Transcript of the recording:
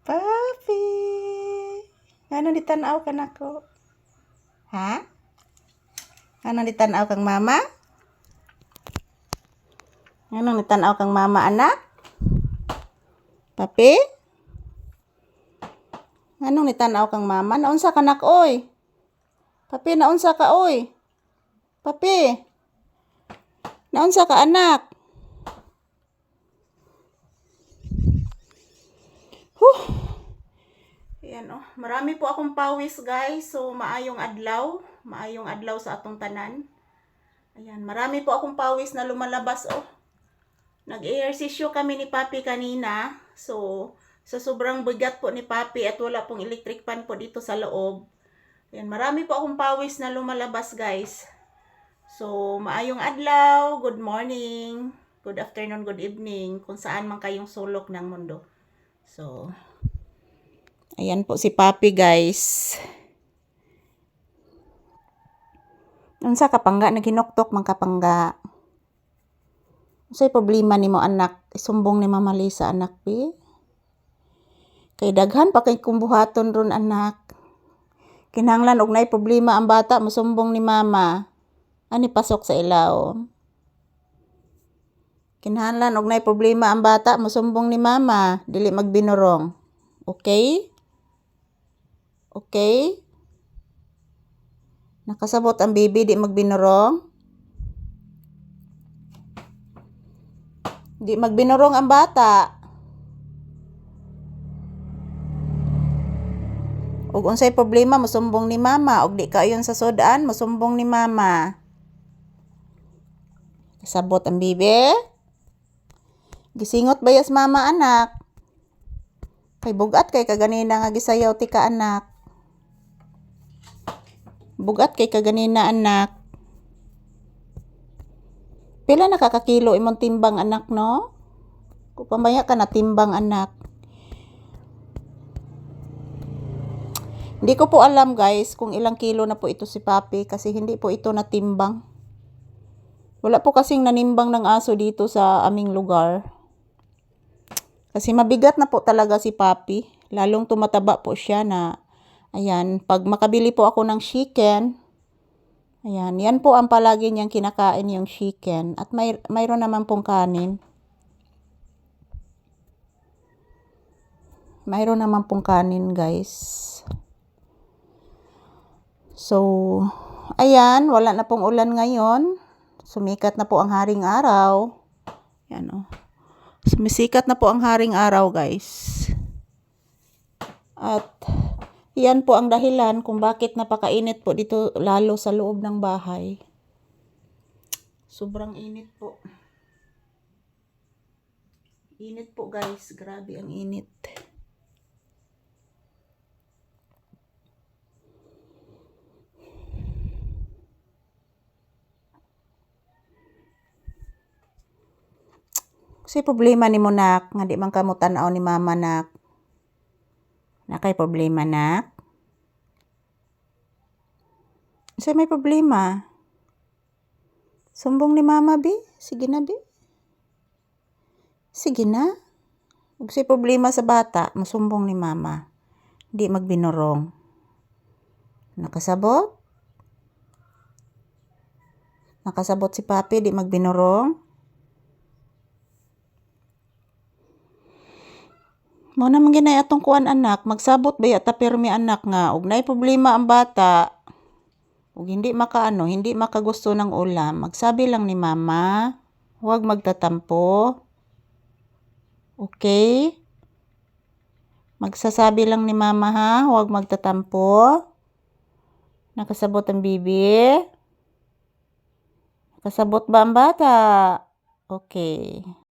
Papi. Ano ditanaw ka nako? Ha? Ano ditanaw kang mama? Ano ditanaw kang mama anak? Papi? Anong nitanaw kang mama? Naunsa ka nak oy? Papi, naunsa ka oy? Papi? Naunsa ka anak? Ayan oh, marami po akong pawis guys. So maayong adlaw sa atong tanan. Ayan, marami po akong pawis na lumalabas oh. Nag-ehersisyo kami ni Papi kanina. So sa sobrang bigat po ni Papi at wala pong electric fan po dito sa loob. Ayan, marami po akong pawis na lumalabas guys. So maayong adlaw, good morning, good afternoon, good evening, kung saan man kayong sulok ng mundo. So ayan po si Papi guys. Unsa kapangga naghinuktok man kapangga. Unsay problema nimo anak? Isumbong ni Mama Lisa anak pi. Kay daghan pa kay kumbuhaton ron anak. Kinahanglan og nay problema ang bata mosumbong ni mama. Ani pasok sa ilaw. Kinahanglan og nay problema ang bata mosumbong ni mama, dili magbinurong. Okay? Okay? Nakasabot ang baby di magbinurong? Di magbinurong ang bata. Ug unsay problema mosumbong ni mama, ug di kaayon sa sudan mosumbong ni mama. Kasabot ang baby? Gisingot bayas mama anak. Kay bugat kay kaganina nga gisayaw ti ka anak. Bugat kay kaganina anak. Pila nakakakilo imong timbang anak no? Kung pamaya ka na timbang anak. Hindi ko po alam guys kung ilang kilo na po ito si Papi kasi hindi po ito natimbang. Wala po kasing nanimbang ng aso dito sa aming lugar. Kasi mabigat na po talaga si Papi. Lalong tumataba po siya na, ayan, pag makabili po ako ng chicken, ayan, yan po ang palagi niyang kinakain yung chicken. At mayroon naman pong kanin. Mayroon naman pong kanin guys. So, ayan, wala na pong ulan ngayon. Sumikat na po ang haring araw. Ayan oh. Sumisikat na po ang haring araw guys. At yan po ang dahilan kung bakit napakainit po dito lalo sa loob ng bahay. Sobrang init po. Init po guys, grabe ang init. Kasi problema ni mo nak, nga di man ka mo tanaw ni mama nak. Nakay problema nak? Kasi may problema. Sumbong ni mama bi? Sige na bi? Sige na? Ug si problema sa bata, masumbong ni mama. Di magbinurong. Nakasabot? Nakasabot si Papi, di magbinurong? Mo naman ginay atong kuan anak, magsabot ba yata pirmi anak nga ug nay problema ang bata. Ug hindi makagusto ng ulam, magsabi lang ni mama, huwag magtatampo. Okay? Magsasabi lang ni mama ha, huwag magtatampo. Nakasabot ang bibi? Nakasabot ba ang bata? Okay.